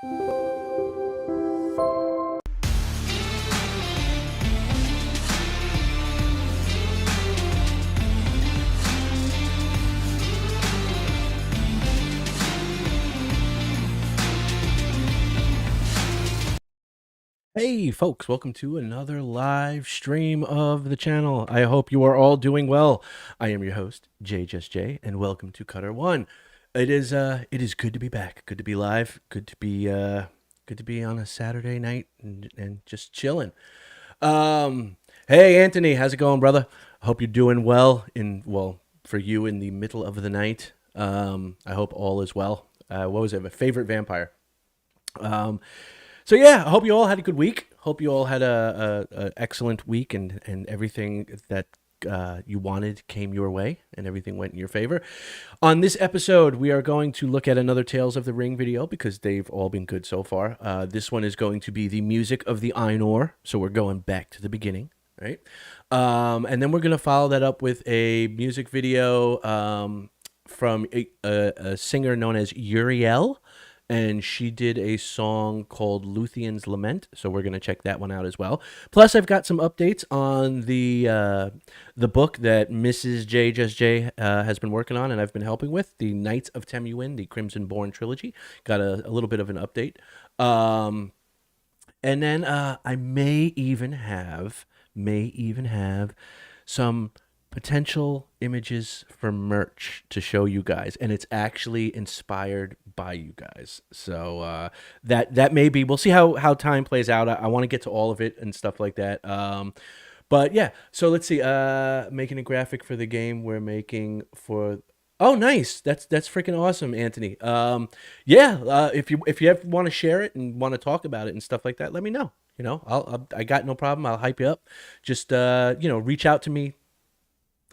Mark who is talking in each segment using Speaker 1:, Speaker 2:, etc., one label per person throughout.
Speaker 1: Hey folks, welcome to another live stream of the channel. I hope you are all doing well. I am your host, J, and welcome to Cutter One. It is good to be back, good to be live, good to be on a Saturday night and just chilling. Hey Anthony, how's it going, brother? I hope you're doing well, for you in the middle of the night. I hope all is well. What was it? A favorite vampire? Um, so yeah, I hope you all had a good week. Hope you all had a excellent week, and everything that you wanted came your way, and everything went in your favor. On this episode, we are going to look at another Tales of the Ring video because they've all been good so far. This one is going to be the music of the Ainur, so we're going back to the beginning, right? And then we're gonna follow that up with a music video from a singer known as Uriel, and she did a song called Luthien's Lament, so we're gonna check that one out as well. Plus, I've got some updates on the book that Mrs. J Just J has been working on, and I've been helping with the Knights of Temuin, the Crimson Born trilogy. Got a little bit of an update, and then I may even have some potential images for merch to show you guys, and it's actually inspired by you guys. So that may be. We'll see how time plays out. I want to get to all of it and stuff like that. But yeah, so let's see. Making a graphic for the game we're making for. Oh, nice. That's freaking awesome, Anthony. Yeah. If you want to share it and want to talk about it and stuff like that, let me know. I got no problem. I'll hype you up. Just reach out to me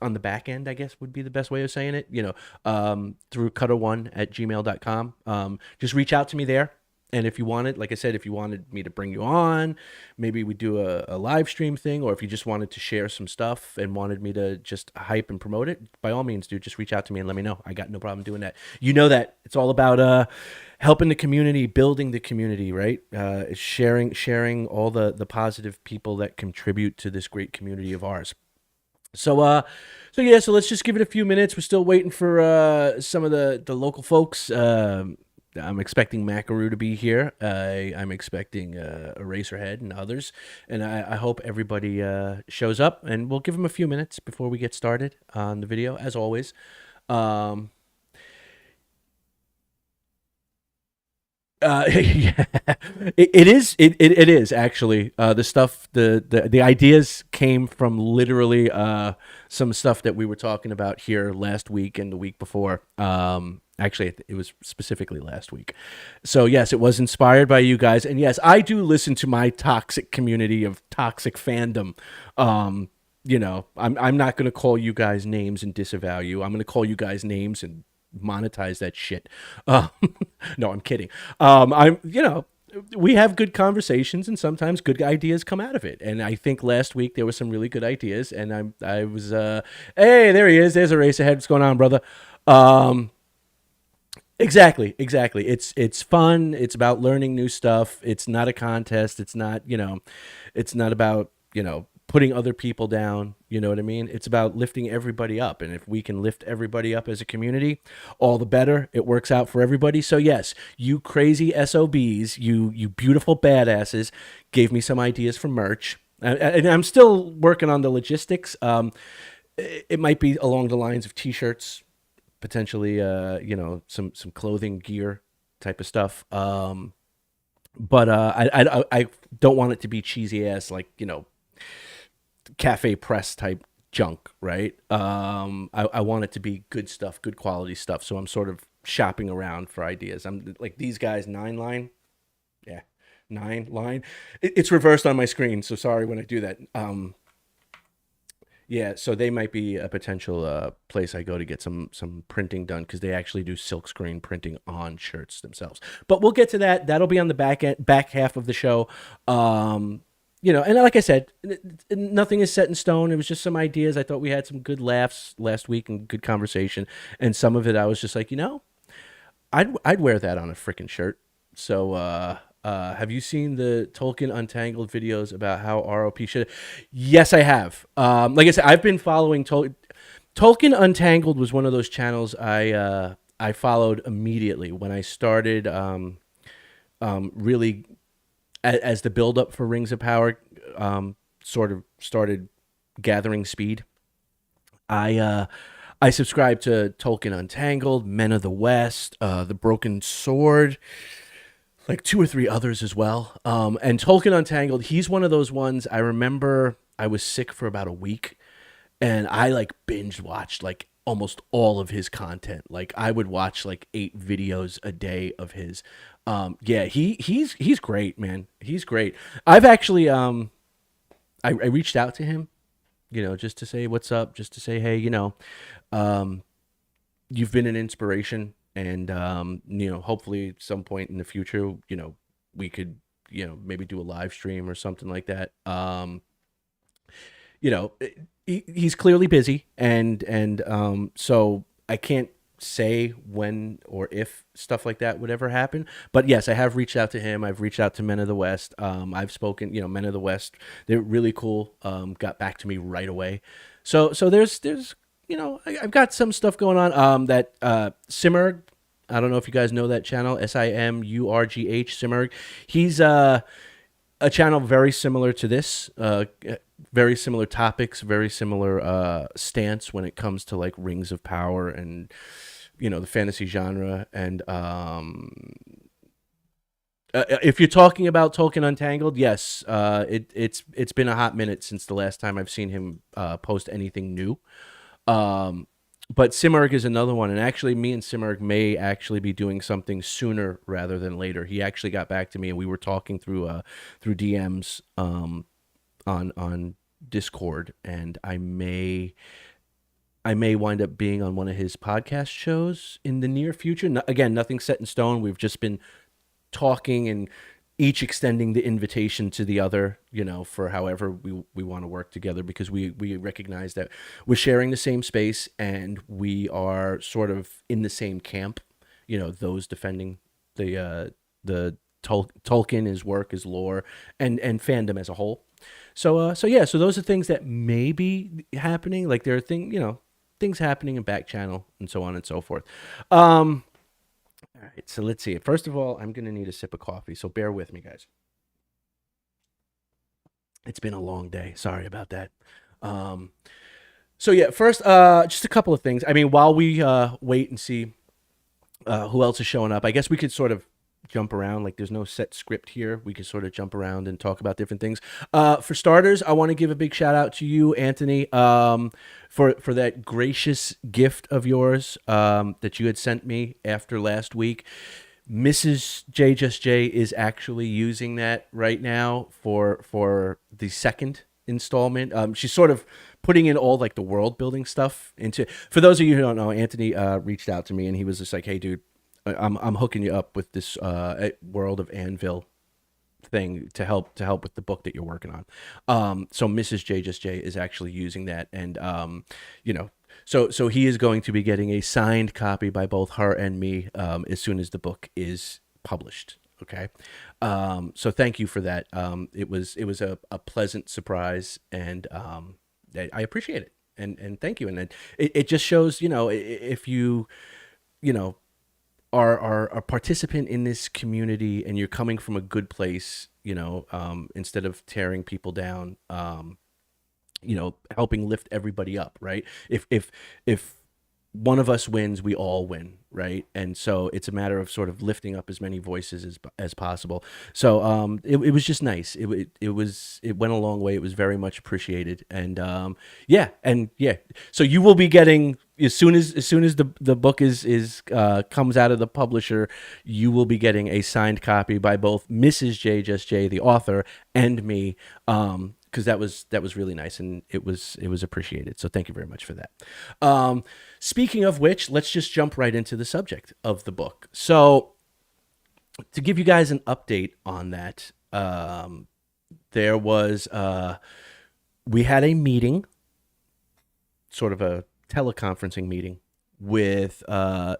Speaker 1: on the back end, I guess would be the best way of saying it, through cutter1@gmail.com. Just reach out to me there. And if you wanted, like I said, if you wanted me to bring you on, maybe we do a live stream thing, or if you just wanted to share some stuff and wanted me to just hype and promote it, by all means, dude, just reach out to me and let me know. I got no problem doing that. You know that it's all about helping the community, building the community, right? Sharing all the positive people that contribute to this great community of ours. So let's just give it a few minutes. We're still waiting for some of the local folks. I'm expecting Macaru to be here. I'm expecting Eraserhead and others, and I hope everybody shows up. And we'll give them a few minutes before we get started on the video, as always. Um, yeah, it is actually the stuff the ideas came from literally some stuff that we were talking about here last week and the week before. Actually, it was specifically last week. So yes, it was inspired by you guys, and yes, I do listen to my toxic community of toxic fandom. I'm not going to call you guys names and disavow you. I'm going to call you guys names and monetize that shit. Um, no, I'm kidding. We have good conversations, and sometimes good ideas come out of it. And I think last week there were some really good ideas, and I was hey, there he is. There's Eraserhead. What's going on, brother? Um, exactly. It's fun. It's about learning new stuff. It's not a contest. It's not about putting other people down. You know what I mean? It's about lifting everybody up. And if we can lift everybody up as a community, all the better. It works out for everybody. So yes, you crazy SOBs, you beautiful badasses, gave me some ideas for merch. And I'm still working on the logistics. It might be along the lines of t-shirts, potentially, some clothing gear type of stuff. But I don't want it to be cheesy ass, like, cafe press type junk, right? I want it to be good stuff, good quality stuff. So I'm sort of shopping around for ideas. I'm like these guys, Nine Line. Yeah, Nine Line. It's reversed on my screen, so sorry when I do that. Yeah, so they might be a potential place I go to get some printing done, because they actually do silk screen printing on shirts themselves. But we'll get to that. That'll be on the back half of the show. And like I said, nothing is set in stone. It was just some ideas. I thought we had some good laughs last week and good conversation, and some of it I was just like, I'd wear that on a freaking shirt. So, have you seen the Tolkien Untangled videos about how ROP should? Yes, I have. Like I said, I've been following Tolkien Untangled was one of those channels I followed immediately when I started really as the build up for Rings of Power sort of started gathering speed. I subscribe to Tolkien Untangled, Men of the West, The Broken Sword, like two or three others as well. And Tolkien Untangled, he's one of those ones. I remember I was sick for about a week, and I like binge watched like almost all of his content. Like I would watch like 8 videos a day of his. Yeah, he's great, man. He's great. I've actually I reached out to him, just to say what's up, just to say, hey, um, you've been an inspiration, and hopefully at some point in the future, we could, maybe do a live stream or something like that. You know, he's clearly busy, and so I can't say when or if stuff like that would ever happen. But yes, I have reached out to him. I've reached out to Men of the West. I've spoken, Men of the West. They're really cool. Got back to me right away. So there's I've got some stuff going on. That Simurg. I don't know if you guys know that channel, Simurgh Simurg. He's a channel very similar to this, very similar topics, very similar stance when it comes to like Rings of Power and the fantasy genre. And if you're talking about Tolkien Untangled, yes, it's been a hot minute since the last time I've seen him post anything new. But Simurg is another one, and actually, me and Simurg may actually be doing something sooner rather than later. He actually got back to me, and we were talking through DMs on Discord, and I may wind up being on one of his podcast shows in the near future. No, again, nothing set in stone. We've just been talking and each extending the invitation to the other, for however we want to work together, because we recognize that we're sharing the same space and we are sort of in the same camp, those defending the Tolkien, his work, his lore, and fandom as a whole. So those are things that may be happening. Like there are things happening in back channel and so on and so forth. All right, so let's see. First of all, I'm going to need a sip of coffee, so bear with me, guys. It's been a long day. Sorry about that. So yeah, first, just a couple of things. I mean, while we wait and see who else is showing up, I guess we could sort of jump around. Like there's no set script here. We could sort of jump around and talk about different things. For starters, I want to give a big shout out to you, Anthony, for that gracious gift of yours that you had sent me after last week. Mrs. J Just J is actually using that right now for the second installment. She's sort of putting in all like the world building stuff into. For those of you who don't know, Anthony reached out to me and he was just like, "Hey, dude, I'm hooking you up with this World of Anvil thing to help with the book that you're working on." So Mrs. J Just J is actually using that, and so he is going to be getting a signed copy by both her and me as soon as the book is published. Okay, so thank you for that. It was a pleasant surprise, and I appreciate it, and thank you. And it just shows, if you are a participant in this community and you're coming from a good place, instead of tearing people down, helping lift everybody up, right? If one of us wins, we all win, right? And so it's a matter of sort of lifting up as many voices as possible. So it was just nice. It went a long way. It was very much appreciated. And yeah. So you will be getting, as soon as the book is comes out of the publisher, you will be getting a signed copy by both Mrs. J Just J, the author, and me. Because that was really nice, and it was appreciated. So thank you very much for that. Speaking of which, let's just jump right into the subject of the book. So to give you guys an update on that, there was we had a meeting, sort of a teleconferencing meeting with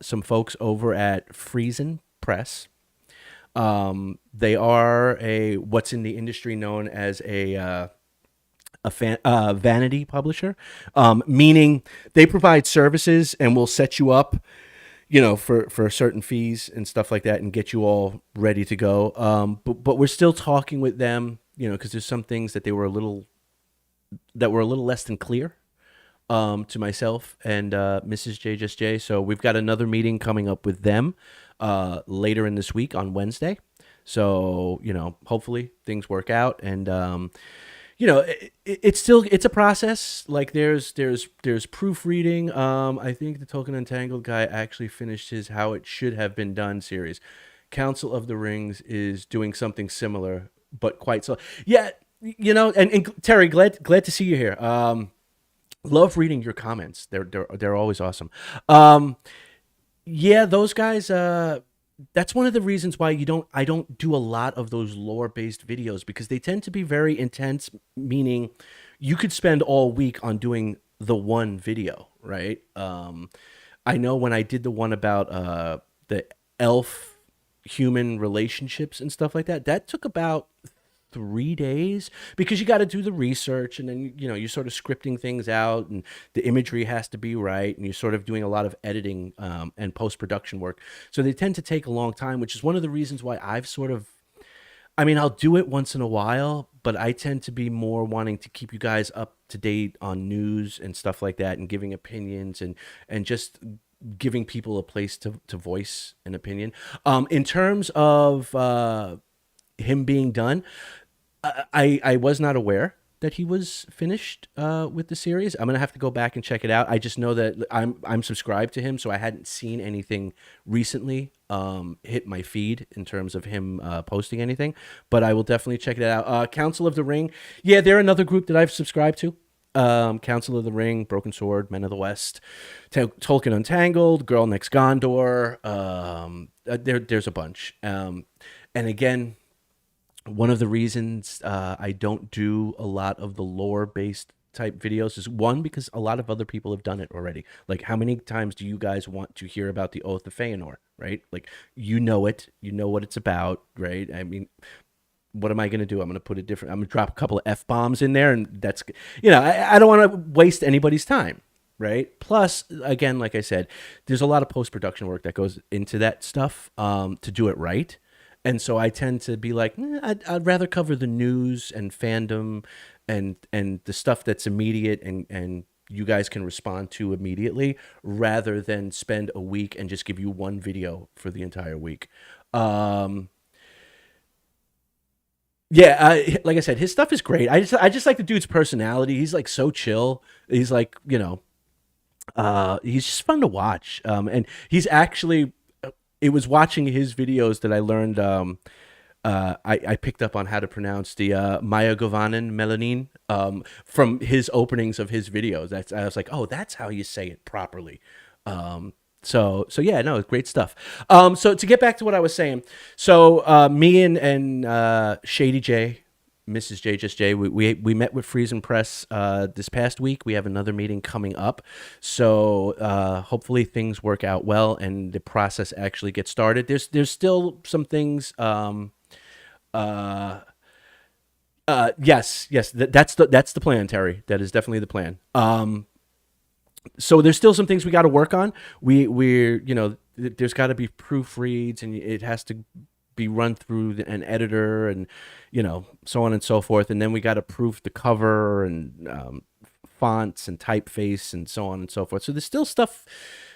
Speaker 1: some folks over at Friesen Press. They are a what's in the industry known as a vanity publisher, meaning they provide services and will set you up, for certain fees and stuff like that, and get you all ready to go. But we're still talking with them, because there's some things that were a little less than clear, to myself and Mrs. J Just J. So we've got another meeting coming up with them later in this week on Wednesday. So hopefully things work out, and it's a process. Like there's proofreading. I think the Tolkien Untangled guy actually finished his How It Should Have Been Done series. Council of the Rings is doing something similar, but quite so. Yeah, and Terry, glad to see you here. Love reading your comments. They're always awesome. Yeah, those guys. That's one of the reasons why I don't do a lot of those lore based videos, because they tend to be very intense. Meaning, you could spend all week on doing the one video, right? I know when I did the one about the elf human relationships and stuff like that, that took about 3 days, because you got to do the research, and then you're sort of scripting things out, and the imagery has to be right, and you're sort of doing a lot of editing and post-production work, so they tend to take a long time, which is one of the reasons why I'll do it once in a while, but I tend to be more wanting to keep you guys up to date on news and stuff like that, and giving opinions, and just giving people a place to voice an opinion. In terms of him being done, I was not aware that he was finished with the series. I'm gonna have to go back and check it out. I just know that I'm subscribed to him, so I hadn't seen anything recently hit my feed in terms of him posting anything. But I will definitely check it out. Council of the Ring, yeah, they're another group that I've subscribed to. Council of the Ring, Broken Sword, Men of the West, Tolkien Untangled, Girl Next Gondor. There's a bunch. And again, one of the reasons I don't do a lot of the lore-based type videos is, one, because a lot of other people have done it already. Like, how many times do you guys want to hear about the Oath of Feanor, right? Like, you know what it's about, right? I mean, what am I going to do? I'm going to drop a couple of F-bombs in there, and that's, I don't want to waste anybody's time, right? Plus, again, like I said, there's a lot of post-production work that goes into that stuff to do it right. And so I tend to be like, I'd rather cover the news and fandom and the stuff that's immediate and you guys can respond to immediately, rather than spend a week and just give you one video for the entire week. Yeah, like I said, his stuff is great. I just like the dude's personality. He's like so chill. He's like, he's just fun to watch. And he's actually, it was watching his videos that I learned. I picked up on how to pronounce the Maya Govanen Melanin from his openings of his videos. I was like, oh, that's how you say it properly. So yeah, no, great stuff. So to get back to what I was saying, so me and Shady J, Mrs. J Just J, we met with Friesen Press this past week. We have another meeting coming up, so hopefully things work out well and the process actually gets started. There's still some things. Yes, that's the plan, Terry. That is definitely the plan. So there's still some things we got to work on. We're there's got to be proofreads, and it has to be run through an editor, and so on and so forth. And then we got to proof the cover and fonts and typeface and so on and so forth. So there's still stuff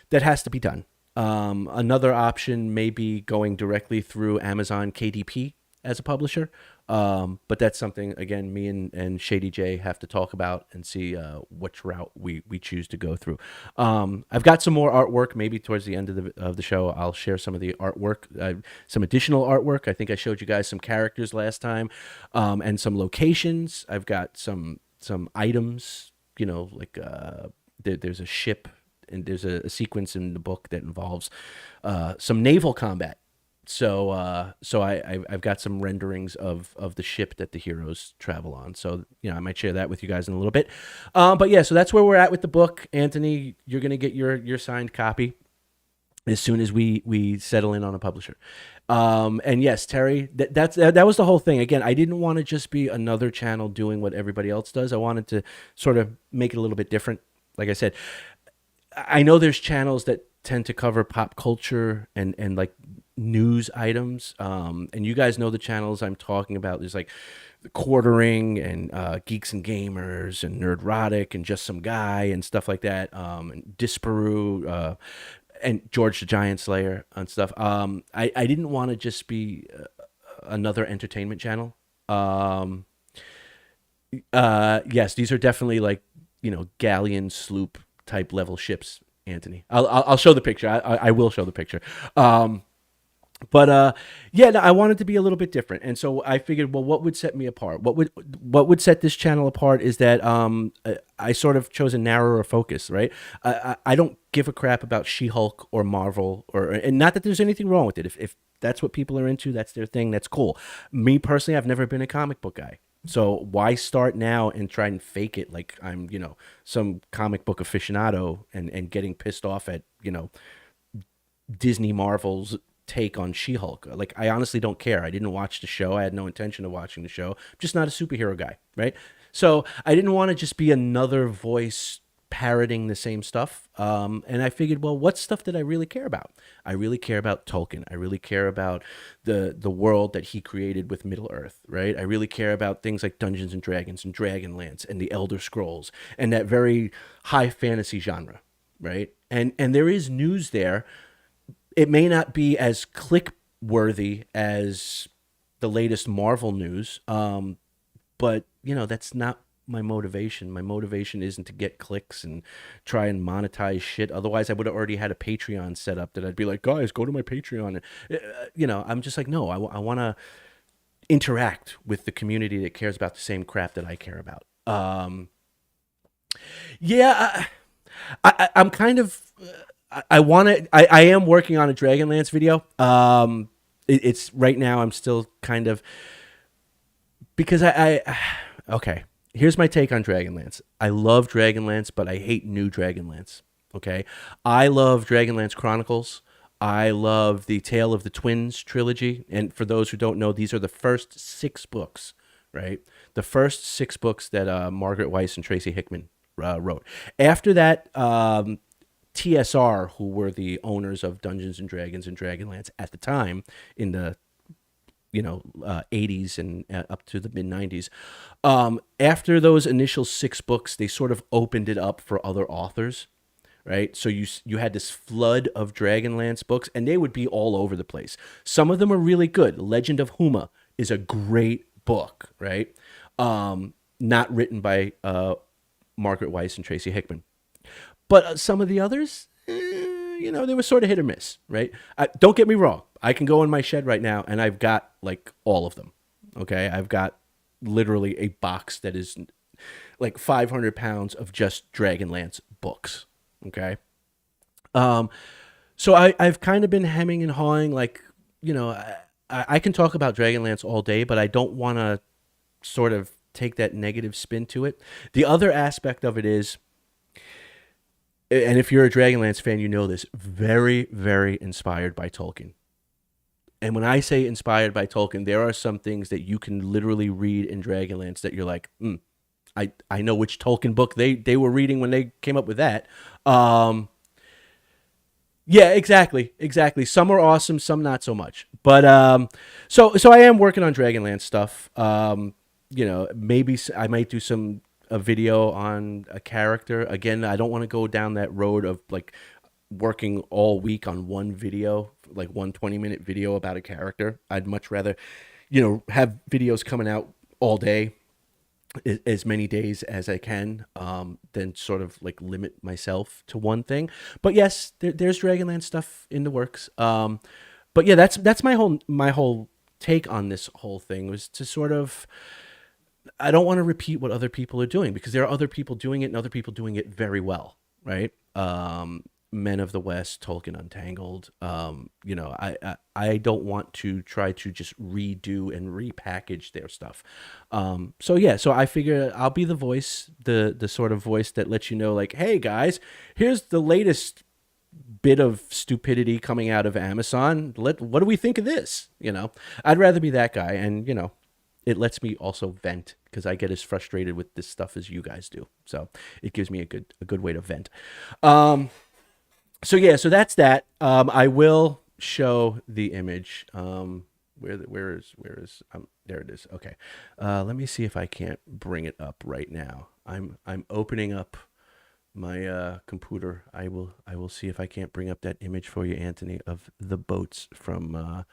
Speaker 1: that has to be done. Another option may be going directly through Amazon KDP as a publisher. But that's something, again, me and Shady J have to talk about and see which route we choose to go through. I've got some more artwork. Maybe towards the end of the show, I'll share some of the artwork, some additional artwork. I think I showed you guys some characters last time, and some locations. I've got some items, like there's a ship, and there's a sequence in the book that involves some naval combat. So I've got some renderings of the ship that the heroes travel on. So, I might share that with you guys in a little bit. But yeah, so that's where we're at with the book. Anthony, you're going to get your signed copy. as soon as we settle in on a publisher. And yes, Terry, that was the whole thing. Again, I didn't want to just be another channel doing what everybody else does. I wanted to sort of make it a little bit different. Like I said, I know there's channels that tend to cover pop culture and like news items. And you guys know the channels I'm talking about. There's like Quartering and Geeks and Gamers and Nerdrotic and Just Some Guy and stuff like that. And Disparu, and George the Giant Slayer and stuff. I didn't want to just be another entertainment channel. Um, yes, these are definitely like, galleon sloop type level ships, Anthony. I'll show the picture. I will show the picture. Um, but yeah, no, I wanted to be a little bit different, and so I figured, well, what would set me apart? What would set this channel apart is that I sort of chose a narrower focus, right? I don't give a crap about She-Hulk or Marvel, and not that there's anything wrong with it. If that's what people are into, that's their thing. That's cool. Me personally, I've never been a comic book guy. So why start now and try and fake it like I'm, some comic book aficionado and getting pissed off at, Disney Marvel's take on She-Hulk. Like, I honestly don't care. I didn't watch the show. I had no intention of watching the show. I'm just not a superhero guy, right? So I didn't want to just be another voice parroting the same stuff. And I figured, well, what stuff did I really care about? I really care about Tolkien. I really care about the world that he created with Middle Earth, right? I really care about things like Dungeons and Dragons and Dragonlance and the Elder Scrolls and that very high fantasy genre, right? And there is news there. It may not be as click worthy as the latest Marvel news, but that's not my motivation. My motivation isn't to get clicks and try and monetize shit. Otherwise, I would have already had a Patreon set up that I'd be like, guys, go to my Patreon. I'm just like, no, I want to interact with the community that cares about the same crap that I care about. Yeah, I'm kind of. I want to. I am working on a Dragonlance video. It's right now. I'm still kind of because okay. Here's my take on Dragonlance. I love Dragonlance, but I hate new Dragonlance. Okay, I love Dragonlance Chronicles. I love the Tale of the Twins trilogy, and for those who don't know, these are the first 6 books, right? The first 6 books that Margaret Weiss and Tracy Hickman wrote. After that, TSR, who were the owners of Dungeons and Dragons and Dragonlance at the time in the 80s and up to the mid 90s. After those initial 6 books, they sort of opened it up for other authors, right? So you had this flood of Dragonlance books, and they would be all over the place. Some of them are really good. Legend of Huma is a great book, right? Not written by Margaret Weiss and Tracy Hickman. But some of the others, they were sort of hit or miss, right? Don't get me wrong. I can go in my shed right now, and I've got, like, all of them, okay? I've got literally a box that is, like, 500 pounds of just Dragonlance books, okay? So I've kind of been hemming and hawing, like, I can talk about Dragonlance all day, but I don't want to sort of take that negative spin to it. The other aspect of it is, and if you're a Dragonlance fan, you know this, very, very inspired by Tolkien. And when I say inspired by Tolkien, there are some things that you can literally read in Dragonlance that you're like, I know which Tolkien book they were reading when they came up with that. Yeah, exactly. Some are awesome, some not so much. But so I am working on Dragonlance stuff. Maybe I might do a video on a character. Again, I don't want to go down that road of like working all week on one video, like one 20-minute video about a character. I'd much rather, have videos coming out all day, as many days as I can, than sort of like limit myself to one thing. But yes, there's Dragonlance stuff in the works. But yeah, that's my whole take on this whole thing was to sort of, I don't want to repeat what other people are doing because there are other people doing it and other people doing it very well, right? Men of the West, Tolkien Untangled. I don't want to try to just redo and repackage their stuff. So I figure I'll be the voice, the sort of voice that lets you know, like, hey guys, here's the latest bit of stupidity coming out of Amazon. What do we think of this? I'd rather be that guy, and it lets me also vent because I get as frustrated with this stuff as you guys do. So it gives me a good way to vent. So that's that. I will show the image. Where is there it is. Okay. Let me see if I can't bring it up right now. I'm opening up my computer. I will see if I can't bring up that image for you, Anthony, of the boats from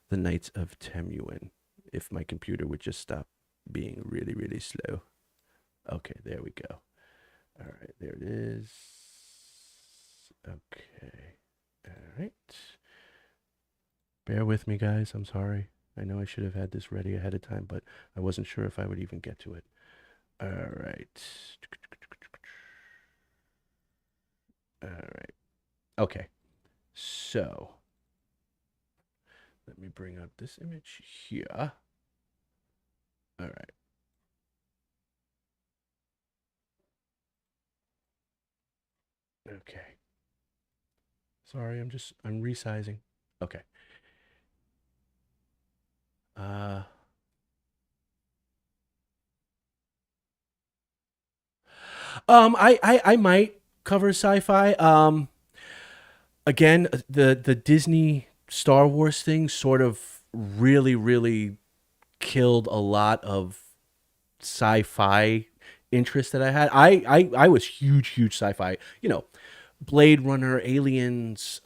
Speaker 1: the Knights of Temuin. If my computer would just stop being really, really slow. Okay, there we go. All right, there it is. Okay. All right. Bear with me, guys. I'm sorry. I know I should have had this ready ahead of time, but I wasn't sure if I would even get to it. All right. All right. Okay. So let me bring up this image here. All right. Okay. Sorry, I'm resizing. Okay. Uh I might cover sci-fi. Again, the Disney Star Wars thing sort of really, really killed a lot of sci-fi interest that I had. I was huge sci-fi. Blade Runner, Aliens,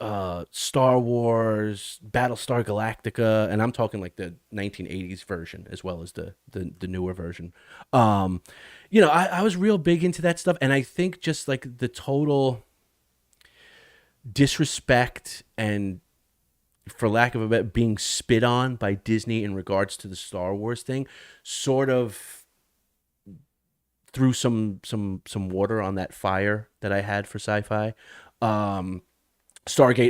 Speaker 1: Star Wars, Battlestar Galactica, and I'm talking like the 1980s version as well as the newer version. I was real big into that stuff, and I think just like the total disrespect and, for lack of a better, being spit on by Disney in regards to the Star Wars thing sort of threw some water on that fire that I had for sci-fi. Stargate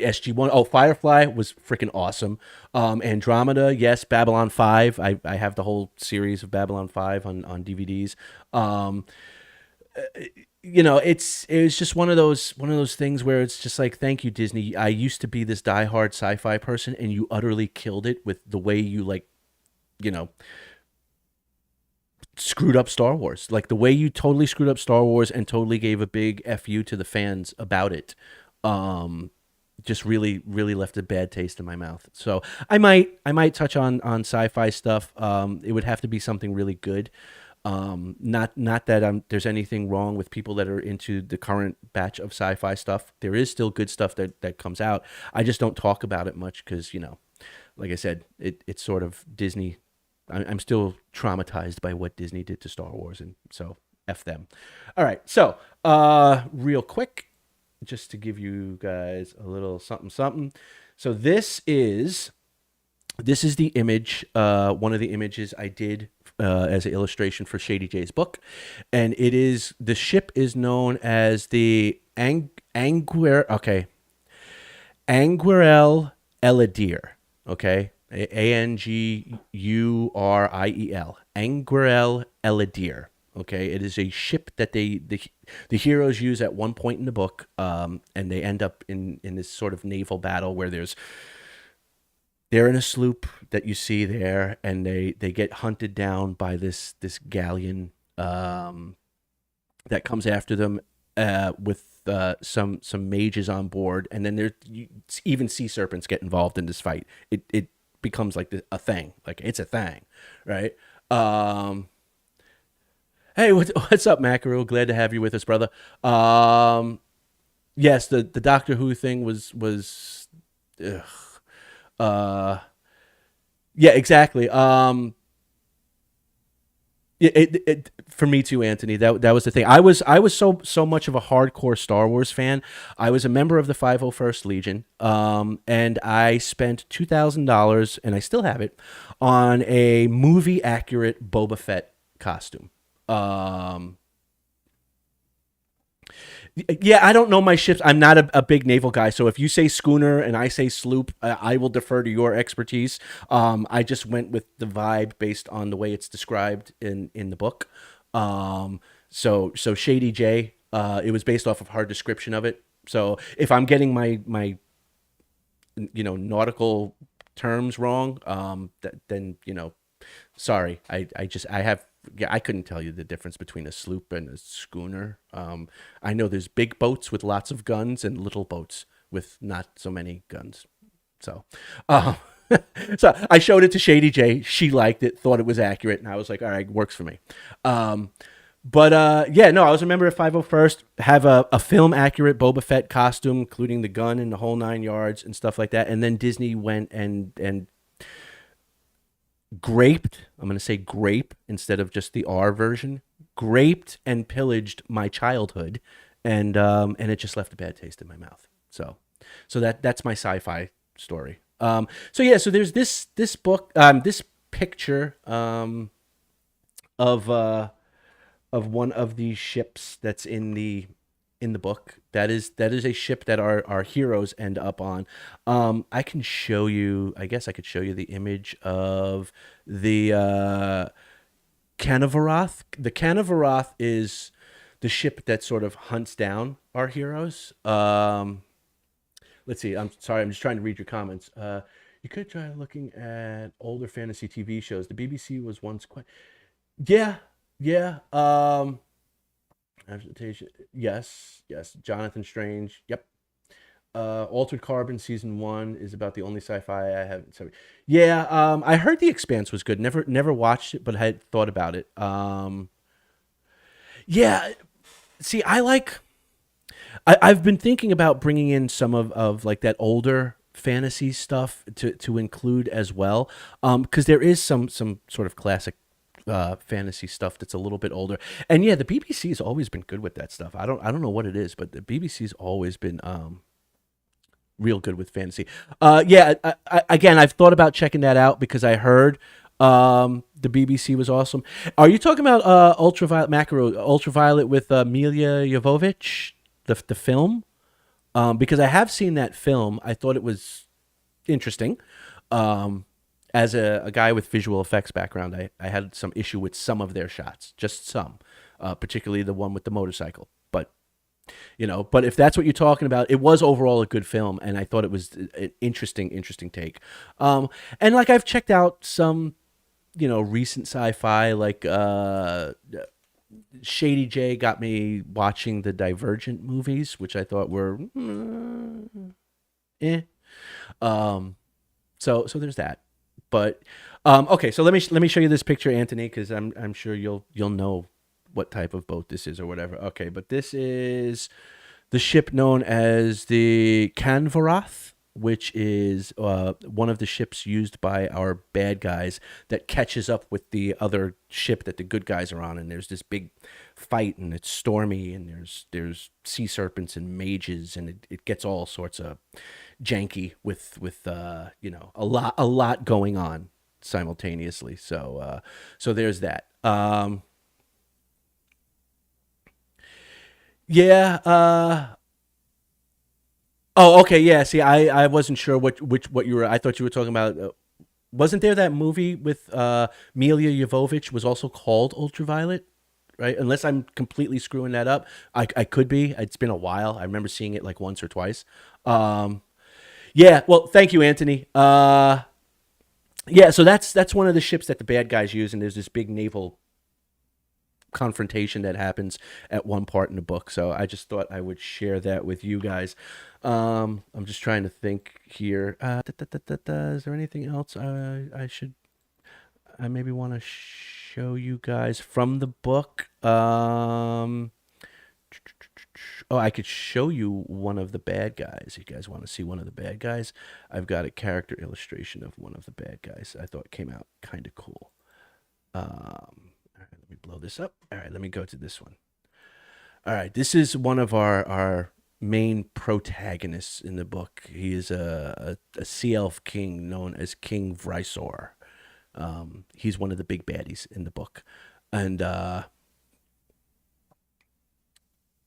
Speaker 1: SG-1. Oh, Firefly was freaking awesome. Andromeda, yes. Babylon 5. I have the whole series of Babylon 5 on DVDs. It's just one of those things where it's just like, thank you, Disney. I used to be this diehard sci-fi person, and you utterly killed it with the way you, like, you know, screwed up Star Wars. Like the way you totally screwed up Star Wars and totally gave a big fu to the fans about it. Um, just really, really left a bad taste in my mouth. So I might touch on sci-fi stuff. It would have to be something really good. Not that there's anything wrong with people that are into the current batch of sci-fi stuff. There is still good stuff that comes out. I just don't talk about it much because, like I said, it's sort of Disney. I'm still traumatized by what Disney did to Star Wars, and so F them. All right, so real quick, just to give you guys a little something something. So this is the image, one of the images I did as an illustration for Shady J's book, and the ship is known as the Anguirel Eladir. Okay, Anguriel, Anguirel Eladir. Okay, it is a ship that the heroes use at one point in the book, and they end up in this sort of naval battle where they're in a sloop that you see there, and they get hunted down by this galleon that comes after them with some mages on board, and then even sea serpents get involved in this fight. It becomes like a thing, like it's a thing, right? Hey, what's up, Mackerel? Glad to have you with us, brother. Yes, the Doctor Who thing was. Ugh. Uh, yeah, exactly. For me too, Anthony. That was the thing. I was so much of a hardcore Star Wars fan. I was a member of the 501st Legion, and I spent $2,000, and I still have it, on a movie accurate Boba Fett costume. Um, Yeah, I don't know my ships. I'm not a big naval guy, so if you say schooner and I say sloop, I will defer to your expertise. I just went with the vibe based on the way it's described in the book. So Shady J, it was based off of her description of it. So if I'm getting my nautical terms wrong, then sorry. I have yeah, I couldn't tell you the difference between a sloop and a schooner. I know there's big boats with lots of guns and little boats with not so many guns. So, um, so I showed it to Shady J. She liked it, thought it was accurate, and I was like, all right, works for me. Um, but yeah, no, I was a member of 501st, have a film accurate Boba Fett costume, including the gun and the whole 9 yards and stuff like that. And then Disney went and graped. I'm going to say grape instead of just the R version. Graped and pillaged my childhood, and it just left a bad taste in my mouth. So that's my sci-fi story. So yeah, so there's this book, this picture of one of these ships that's in the book. That is a ship that our heroes end up on. I can show you. I guess I could show you the image of the Canaveroth. The Canaveroth is the ship that sort of hunts down our heroes. Let's see. I'm sorry. I'm just trying to read your comments. You could try looking at older fantasy TV shows. The BBC was once quite. Yeah, yeah. Adaptation. Yes, yes. Jonathan Strange. Yep. Altered Carbon season one is about the only sci-fi I haven't. So, yeah. I heard The Expanse was good. Never watched it, but had thought about it. Yeah. See, I've been thinking about bringing in some of like that older fantasy stuff to include as well, because there is some sort of classic fantasy stuff that's a little bit older. And yeah, the BBC has always been good with that stuff. I don't know what it is, but the BBC's always been real good with fantasy. Yeah, again, I've thought about checking that out because I heard the BBC was awesome. Are you talking about Ultraviolet with Mila Jovovich, the film? Because I have seen that film. I thought it was interesting. As a guy with visual effects background, I had some issue with some of their shots, just some, particularly the one with the motorcycle. But if that's what you're talking about, it was overall a good film, and I thought it was an interesting take. And like I've checked out some, recent sci-fi, like Shady J got me watching the Divergent movies, which I thought were eh. Um, so there's that. But okay, so let me show you this picture, Anthony, because I'm sure you'll know what type of boat this is or whatever. Okay, but this is the ship known as the Canvaroth, which is one of the ships used by our bad guys that catches up with the other ship that the good guys are on. And there's this big fight, and it's stormy, and there's sea serpents and mages, and it gets all sorts of janky with a lot going on simultaneously. So there's that. Yeah. Oh, okay. Yeah. See, I wasn't sure what you were. I thought you were talking about. Wasn't there that movie with Mila Jovovich was also called Ultraviolet? Right. Unless I'm completely screwing that up. I could be. It's been a while. I remember seeing it like once or twice. Um, yeah. Well, thank you, Anthony. Yeah. So that's one of the ships that the bad guys use, and there's this big naval confrontation that happens at one part in the book. So I just thought I would share that with you guys. I'm just trying to think here. Is there anything else I maybe want to show you guys from the book? Oh, I could show you one of the bad guys. You guys want to see one of the bad guys? I've got a character illustration of one of the bad guys. I thought came out kind of cool. All right, let me blow this up. All right, let me go to this one. All right, this is one of our main protagonists in the book. He is a sea elf king known as King Vrysor. He's one of the big baddies in the book, and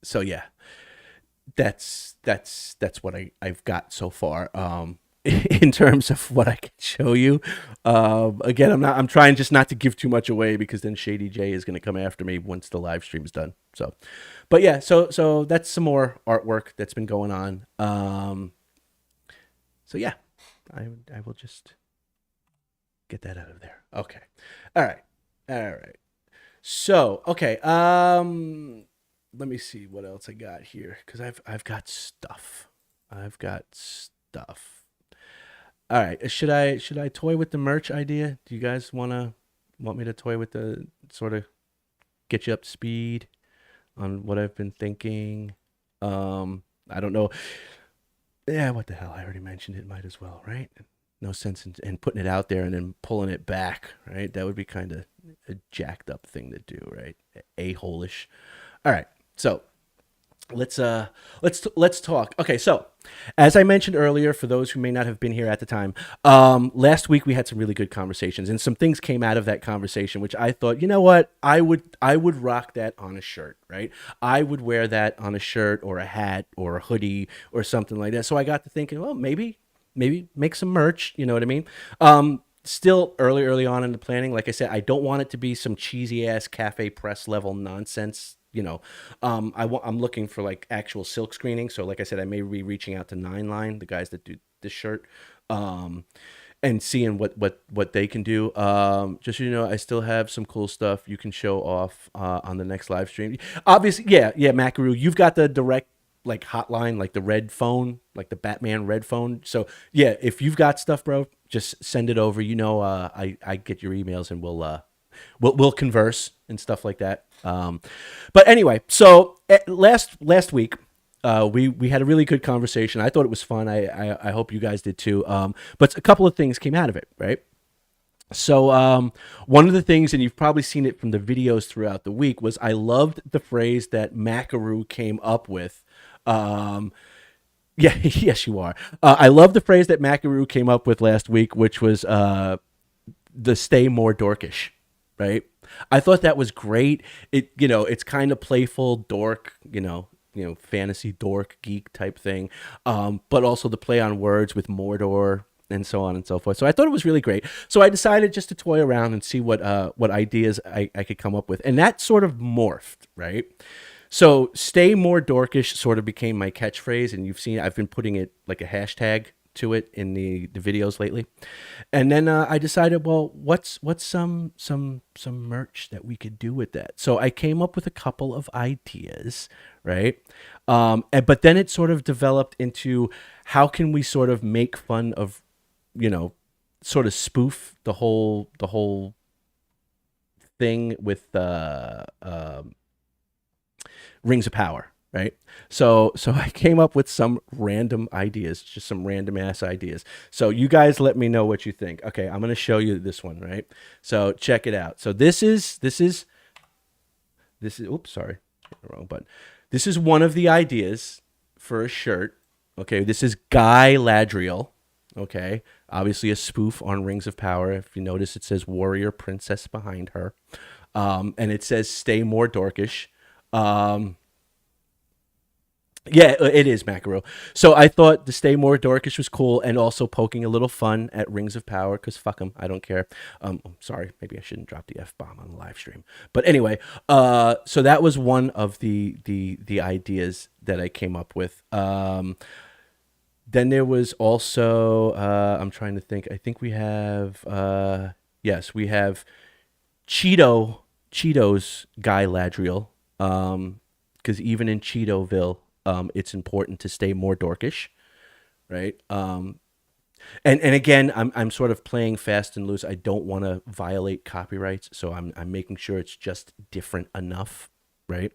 Speaker 1: so yeah, that's what I've got so far. in terms of what I can show you. Again, I'm trying just not to give too much away because then Shady J is going to come after me once the live stream's done. So, but yeah, so that's some more artwork that's been going on. So yeah, I will just get that out of there. Okay. All right. All right. So, okay. Let me see what else I got here cuz I've got stuff. I've got stuff. All right. Should I toy with the merch idea? Do you guys want me to toy with the sort of get you up to speed on what I've been thinking? I don't know. Yeah, what the hell? I already mentioned it. Might as well, right? No sense in putting it out there and then pulling it back, right? That would be kind of a jacked up thing to do, right? A-hole-ish. All right. So let's talk. Okay, so as I mentioned earlier, for those who may not have been here at the time, last week we had some really good conversations, and some things came out of that conversation, which I thought, you know what, I would rock that on a shirt, right? I would wear that on a shirt or a hat or a hoodie or something like that. So I got to thinking, well, maybe make some merch. You know what I mean? Still early on in the planning. Like I said, I don't want it to be some cheesy ass cafe press level nonsense. I'm looking for like actual silk screening. So like I said, I may be reaching out to Nine Line, the guys that do this shirt, and seeing what they can do. Just so you know, I still have some cool stuff you can show off on the next live stream. Obviously, yeah, Macaru, you've got the direct like hotline, like the red phone, like the Batman red phone. So yeah, if you've got stuff, bro, just send it over. I get your emails and we'll converse and stuff like that. But anyway, so last week. We had a really good conversation. I thought it was fun. I hope you guys did too. But a couple of things came out of it, right? So one of the things, and you've probably seen it from the videos throughout the week, was I loved the phrase that Macaru came up with. Yeah, yes, you are. I love the phrase that Macaru came up with last week, which was the "stay more dorkish," right? I thought that was great. It's kind of playful, dork, fantasy dork geek type thing, but also the play on words with Mordor and so on and so forth. So I thought it was really great. So I decided just to toy around and see what ideas I could come up with, and that sort of morphed, right? So "stay more dorkish" sort of became my catchphrase, and you've seen I've been putting it like a hashtag to it in the videos lately. And then I decided, well, what's some merch that we could do with that? So I came up with a couple of ideas, right? But then it sort of developed into how can we sort of make fun of, sort of spoof the whole thing with Rings of Power, right? So I came up with some random ideas, just some random ass ideas. So you guys let me know what you think. Okay, I'm gonna show you this one, right? So check it out. So this is oops, sorry, hit the wrong button. This is one of the ideas for a shirt. Okay, this is Guy Ladriel. Okay, obviously a spoof on Rings of Power. If you notice, it says warrior princess behind her, and it says "stay more dorkish." Yeah, it is Macaro. So I thought the "stay more dorkish" was cool, and also poking a little fun at Rings of Power, because fuck them, I don't care. Sorry, maybe I shouldn't drop the F bomb on the live stream. But anyway, so that was one of the ideas that I came up with. Then there was also I'm trying to think. I think we have yes, we have Cheetos Guy Ladriel. Because even in Cheetoville, it's important to stay more dorkish, right? And again, I'm sort of playing fast and loose. I don't want to violate copyrights, so I'm making sure it's just different enough, right?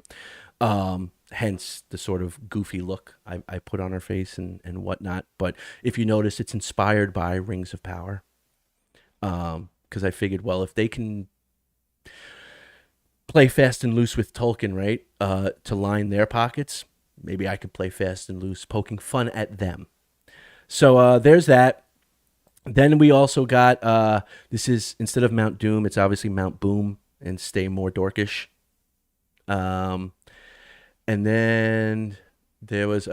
Speaker 1: Hence the sort of goofy look I put on her face and whatnot. But if you notice, it's inspired by Rings of Power. Because I figured, well, if they can play fast and loose with Tolkien, right, to line their pockets, maybe I could play fast and loose, poking fun at them. So there's that. Then we also got this is, instead of Mount Doom, it's obviously Mount Boom and "stay more dorkish." And then there was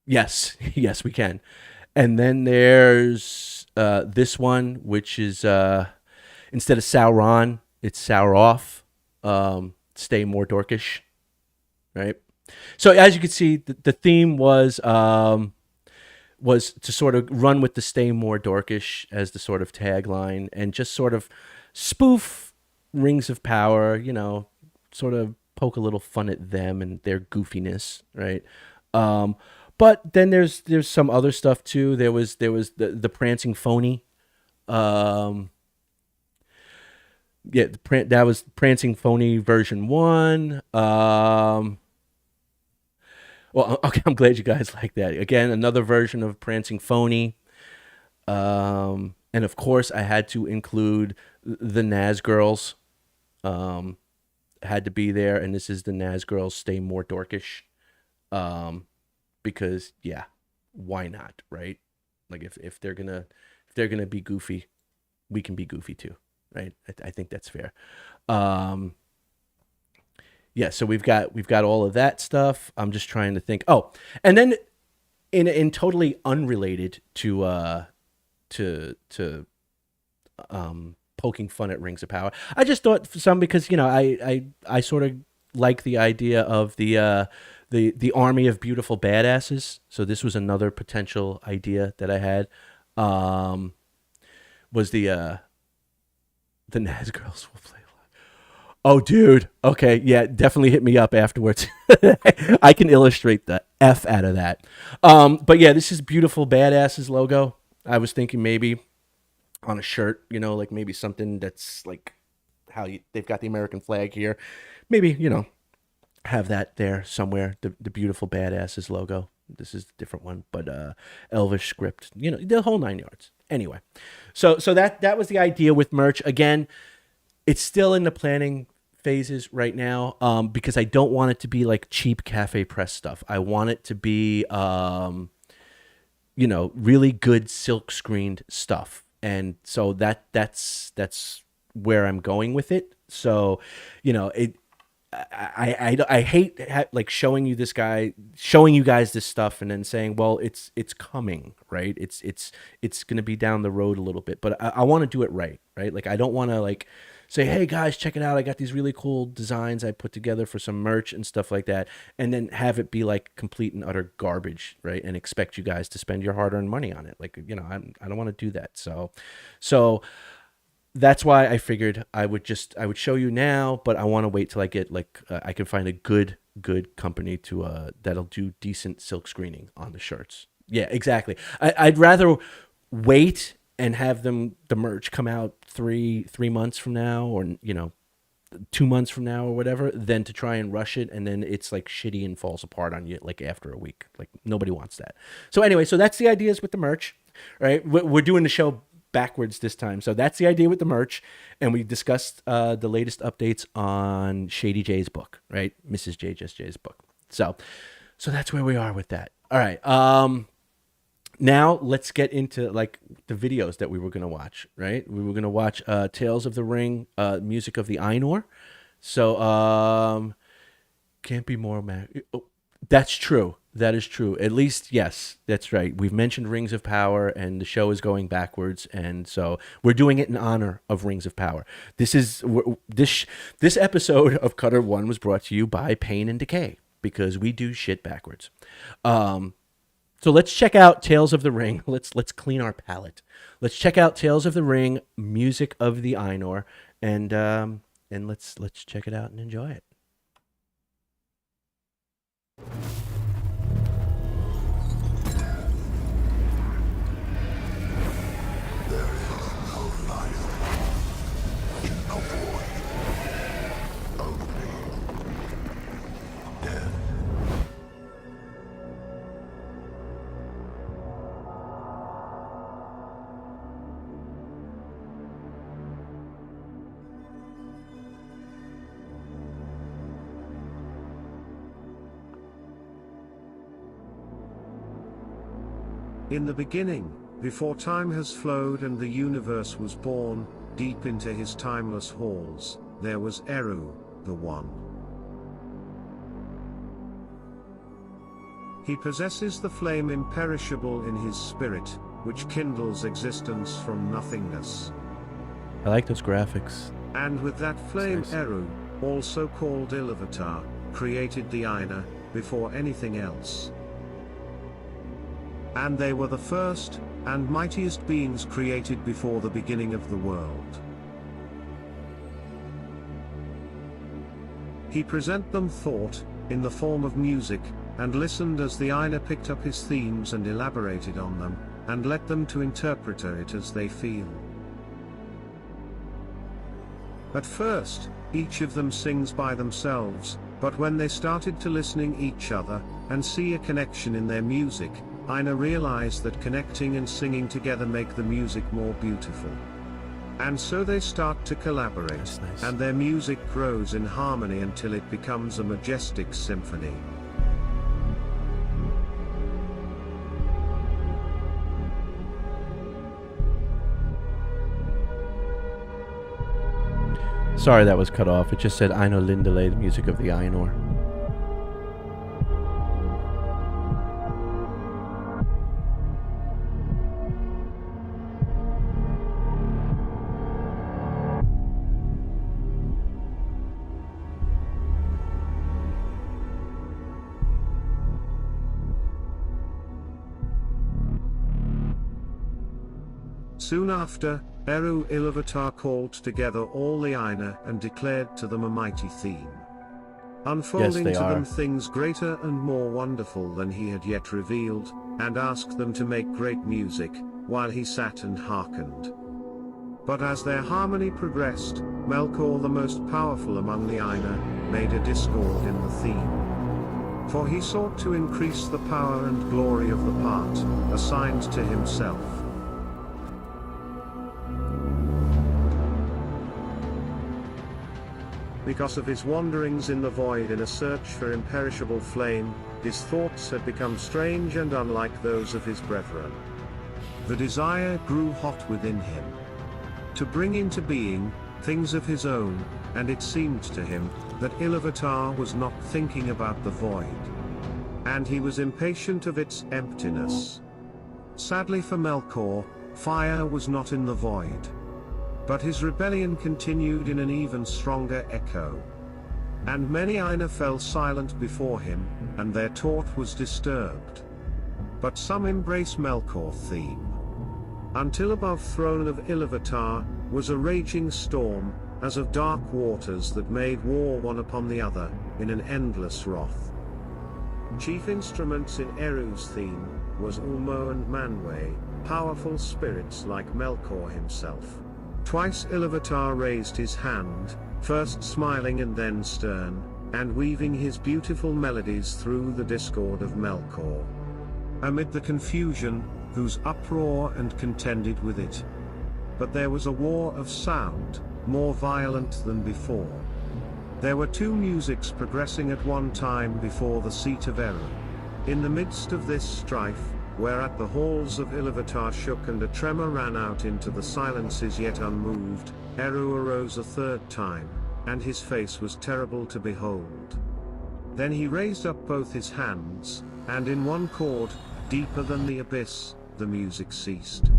Speaker 1: Yes, yes, we can. And then there's this one, which is instead of Sauron, it's Sauroff. Stay more dorkish, right? So as you can see, the theme was to sort of run with the "Stay more dorkish" as the sort of tagline, and just sort of spoof Rings of Power. Sort of poke a little fun at them and their goofiness, right? Um, but then there's some other stuff too. There was the prancing phony. Um, yeah, that was prancing phony version one. Well, okay, I'm glad you guys like that. Again, another version of prancing phony. And of course, I had to include the Naz girls. Um, had to be there, and this is the Naz girls stay more dorkish. Um, because yeah, why not, right? Like if they're gonna be goofy, we can be goofy too, right? I think that's fair. Um, yeah, so we've got all of that stuff. I'm just trying to think. Oh, and then in totally unrelated to poking fun at Rings of Power, I just thought for some, because I sort of like the idea of the army of beautiful badasses. So this was another potential idea that I had. Um, was the Naz girls will play. Oh, dude. Okay, yeah, definitely hit me up afterwards. I can illustrate the F out of that. But yeah, this is beautiful badasses logo. I was thinking maybe on a shirt, like maybe something that's like they've got the American flag here. Maybe, have that there somewhere. The beautiful badasses logo. This is a different one, but Elvish script. The whole 9 yards. Anyway, so that was the idea with merch. Again, it's still in the planning phases right now, because I don't want it to be like cheap cafe press stuff. I want it to be really good silk screened stuff, and so that's where I'm going with it. So it I hate like showing you guys this stuff and then saying, well, it's coming, right? It's gonna be down the road a little bit, but I want to do it right? Like I don't want to like say, hey guys, check it out, I got these really cool designs I put together for some merch and stuff like that, and then have it be like complete and utter garbage, right? And expect you guys to spend your hard-earned money on it. Like I don't want to do that. So that's why I figured I would show you now, but I want to wait till I get like I can find a good company to that'll do decent silk screening on the shirts. Yeah, exactly. I'd rather wait and have the merch come out three months from now, or 2 months from now or whatever, than to try and rush it and then it's like shitty and falls apart on you like after a week. Like nobody wants that. So anyway, so that's the ideas with the merch, right? We're doing the show backwards this time. So that's the idea with the merch, and we discussed the latest updates on Shady J's book, right? Mrs. J Just J's book. So that's where we are with that. All right. Now let's get into like the videos that we were gonna watch. Right, we were gonna watch Tales of the Ring, music of the Ainur. So can't be more oh, that's true. That is true. At least, yes, that's right. We've mentioned Rings of Power, and the show is going backwards, and so we're doing it in honor of Rings of Power. This episode of Cutter One was brought to you by Pain and Decay, because we do shit backwards. So let's check out Tales of the Ring. Let's clean our palate. Let's check out Tales of the Ring, music of the Ainur, and let's check it out and enjoy it.
Speaker 2: In the beginning, before time has flowed and the universe was born, deep into his timeless halls, there was Eru, the One. He possesses the flame imperishable in his spirit, which kindles existence from nothingness.
Speaker 1: I like those graphics.
Speaker 2: And with that flame
Speaker 1: Nice.
Speaker 2: Eru, also called Iluvatar, created the Aina, before anything else. And they were the first, and mightiest beings created before the beginning of the world. He present them thought, in the form of music, and listened as the Aina picked up his themes and elaborated on them, and let them to interpret it as they feel. At first, each of them sings by themselves, but when they started to listening each other, and see a connection in their music, Aina realized that connecting and singing together make the music more beautiful. And so they start to collaborate,
Speaker 1: That's nice.
Speaker 2: and their music grows in harmony until it becomes a majestic symphony.
Speaker 1: Sorry that was cut off. It just said Aino Lindale, the music of the Ainur.
Speaker 2: Soon after, Eru Iluvatar called together all the Aina and declared to them a mighty theme. Unfolding
Speaker 1: they
Speaker 2: to
Speaker 1: are.
Speaker 2: them things greater and more wonderful than he had yet revealed, and asked them to make great music, while he sat and hearkened. But as their harmony progressed, Melkor the most powerful among the Aina, made a discord in the theme. For he sought to increase the power and glory of the part, assigned to himself. Because of his wanderings in the void in a search for imperishable flame, his thoughts had become strange and unlike those of his brethren. The desire grew hot within him to bring into being things of his own, and it seemed to him that Iluvatar was not thinking about the void. And he was impatient of its emptiness. Sadly for Melkor, fire was not in the void. But his rebellion continued in an even stronger echo. And many Aina fell silent before him, and their thought was disturbed. But some embrace Melkor theme. Until above throne of Iluvatar was a raging storm, as of dark waters that made war one upon the other, in an endless wrath. Chief instruments in Eru's theme was Ulmo and Manwë, powerful spirits like Melkor himself. Twice Iluvatar raised his hand, first smiling and then stern, and weaving his beautiful melodies through the discord of Melkor. Amid the confusion, whose uproar and contended with it. But there was a war of sound, more violent than before. There were two musics progressing at one time before the seat of Eru. In the midst of this strife, whereat the halls of Iluvatar shook and a tremor ran out into the silences yet unmoved, Eru arose a third time, and his face was terrible to behold. Then he raised up both his hands, and in one chord, deeper than the abyss, the music ceased.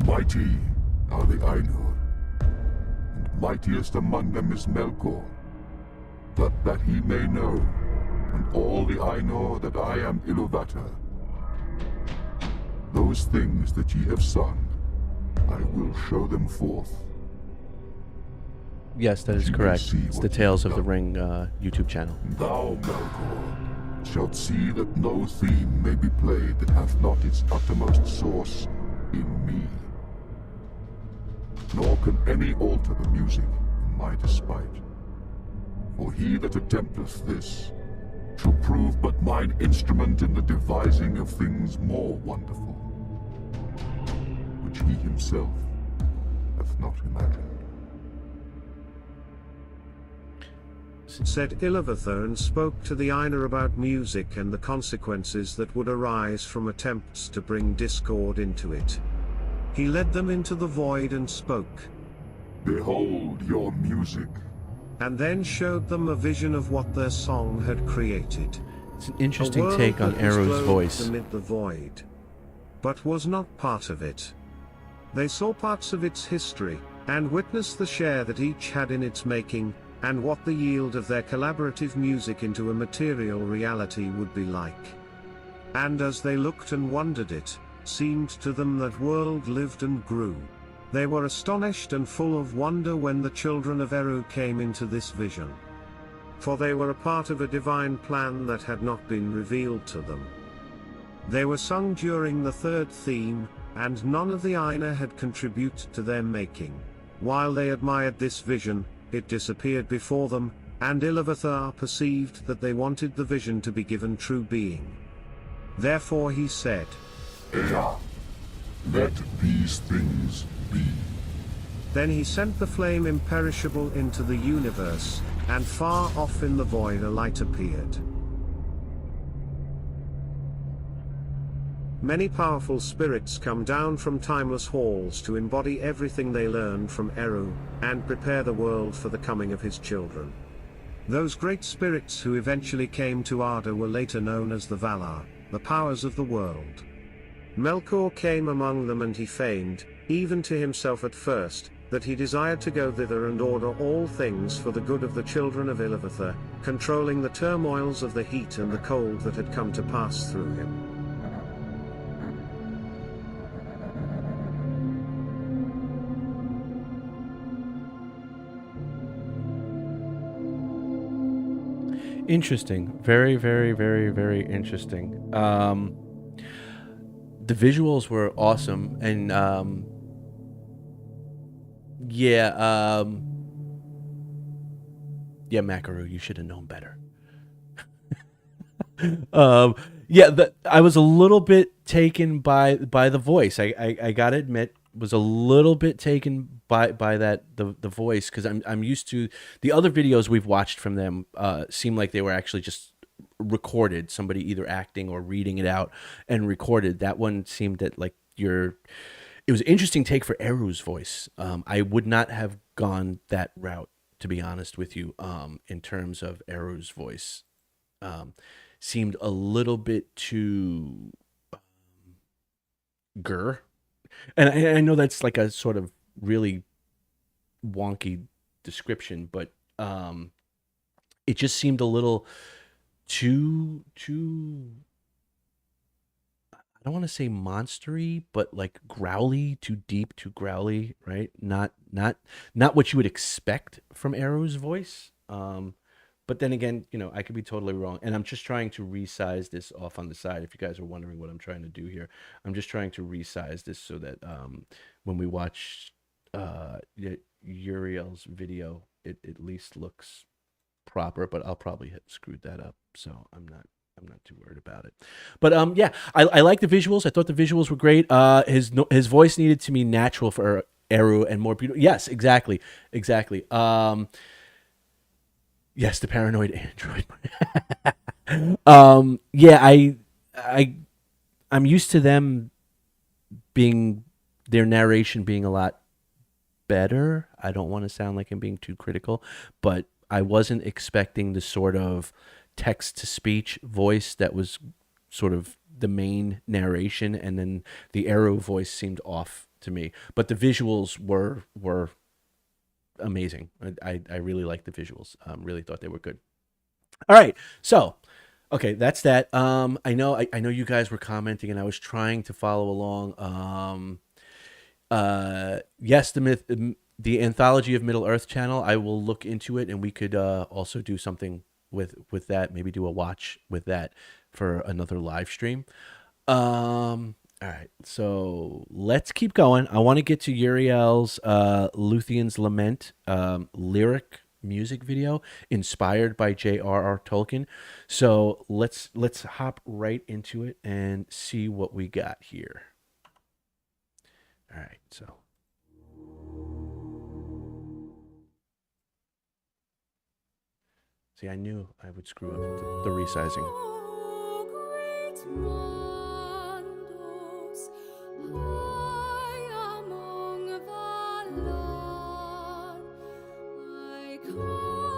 Speaker 3: Mighty are the Ainur, and mightiest among them is Melkor. But that he may know, and all the Ainur, that I am Iluvatar. Those things that ye have sung, I will show them forth.
Speaker 1: Yes, that is
Speaker 3: You may
Speaker 1: correct.
Speaker 3: see
Speaker 1: It's
Speaker 3: what
Speaker 1: the
Speaker 3: you
Speaker 1: Tales
Speaker 3: have
Speaker 1: of the
Speaker 3: done.
Speaker 1: Ring YouTube channel.
Speaker 3: Thou, Melkor, shalt see that no theme may be played that hath not its uttermost source in me. Nor can any alter the music in my despite. For he that attempteth this shall prove but mine instrument in the devising of things more wonderful, which he himself hath not imagined.
Speaker 2: Said Iluvatar and spoke to the Aina about music and the consequences that would arise from attempts to bring discord into it. He led them into the void and spoke.
Speaker 3: Behold your music,
Speaker 2: and then showed them a vision of what their song had created.
Speaker 1: It's an
Speaker 2: A
Speaker 1: interesting
Speaker 2: world
Speaker 1: take on
Speaker 2: that was
Speaker 1: Eru's
Speaker 2: clothed
Speaker 1: voice.
Speaker 2: amid the void, but was not part of it. They saw parts of its history, and witnessed the share that each had in its making, and what the yield of their collaborative music into a material reality would be like. And as they looked and wondered, it seemed to them that world lived and grew. They were astonished and full of wonder when the children of Eru came into this vision. For they were a part of a divine plan that had not been revealed to them. They were sung during the third theme, and none of the Aina had contributed to their making. While they admired this vision, it disappeared before them, and Iluvathar perceived that they wanted the vision to be given true being. Therefore he said,
Speaker 3: Ea, let these things be.
Speaker 2: Then he sent the flame imperishable into the universe, and far off in the void a light appeared. Many powerful spirits come down from timeless halls to embody everything they learned from Eru, and prepare the world for the coming of his children. Those great spirits who eventually came to Arda were later known as the Valar, the powers of the world. Melkor came among them, and he feigned, even to himself at first, that he desired to go thither and order all things for the good of the children of Iluvathar, controlling the turmoils of the heat and the cold that had come to pass through him.
Speaker 1: Interesting. Very, very, very, very interesting. The visuals were awesome, and yeah, Makaru, you should have known better. I was a little bit taken by the voice. I gotta admit, was a little bit taken by that the voice, because I'm used to the other videos we've watched from them. Seem like they were actually just recorded, somebody either acting or reading it out and recorded. That one seemed that like it was an interesting take for Eru's voice. I would not have gone that route, to be honest with you. In terms of Eru's voice, seemed a little bit too gur. And I know that's like a sort of really wonky description, but it just seemed a little too I don't want to say monstery, but like growly, too deep, too growly, right? Not what you would expect from Eru's voice. But then again, I could be totally wrong. And I'm just trying to resize this off on the side. If you guys are wondering what I'm trying to do here, I'm just trying to resize this so that when we watch Uriel's video, it at least looks proper. But I'll probably have screwed that up, so I'm not too worried about it. But yeah, I like the visuals. I thought the visuals were great. His voice needed to be natural for Eru and more beautiful. Yes, exactly. Yes, the paranoid android. Yeah, I'm used to them being, their narration being a lot better. I don't want to sound like I'm being too critical, but I wasn't expecting the sort of text-to-speech voice that was sort of the main narration, and then the Eru voice seemed off to me. But the visuals were amazing. I really liked the visuals. Really thought they were good. All right, so okay, that's that. I know you guys were commenting, and I was trying to follow along. Yes, the Anthology of Middle Earth channel. I will look into it, and we could also do something with that. Maybe do a watch with that for another live stream. All right, so let's keep going. I want to get to Uriel's Luthien's Lament lyric music video inspired by J.R.R. Tolkien. So let's hop right into it and see what we got here. All right, so. See, I knew I would screw up the resizing.
Speaker 4: High among the land, I call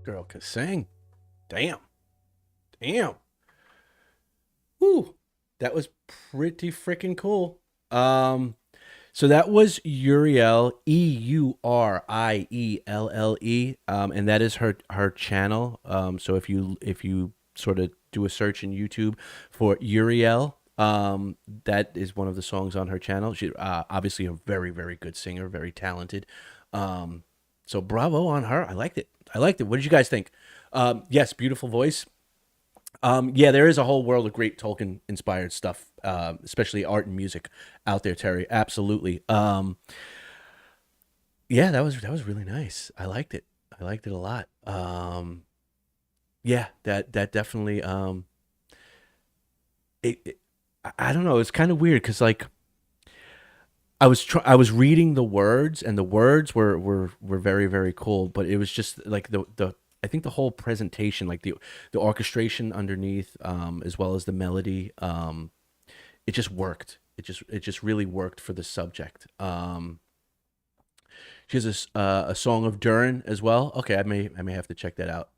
Speaker 1: girl can sing. Damn. Whew. That was pretty freaking cool. So that was Urielle, Eurielle, and that is her channel. So if you sort of do a search in YouTube for Urielle, that is one of the songs on her channel. She obviously a very, very good singer, very talented. So bravo on her. I liked it. What did you guys think? Yes, beautiful voice. Yeah, there is a whole world of great Tolkien inspired stuff, especially art and music out there, Terry. Absolutely. Yeah, that was really nice. I liked it. I liked it a lot. Yeah, that definitely I don't know, it's kind of weird cuz like I was reading the words, and the words were very, very cool, but it was just like the I think the whole presentation, like the orchestration underneath, as well as the melody, it just worked. It just really worked for the subject. She has a Song of Durin as well. Okay, I may have to check that out.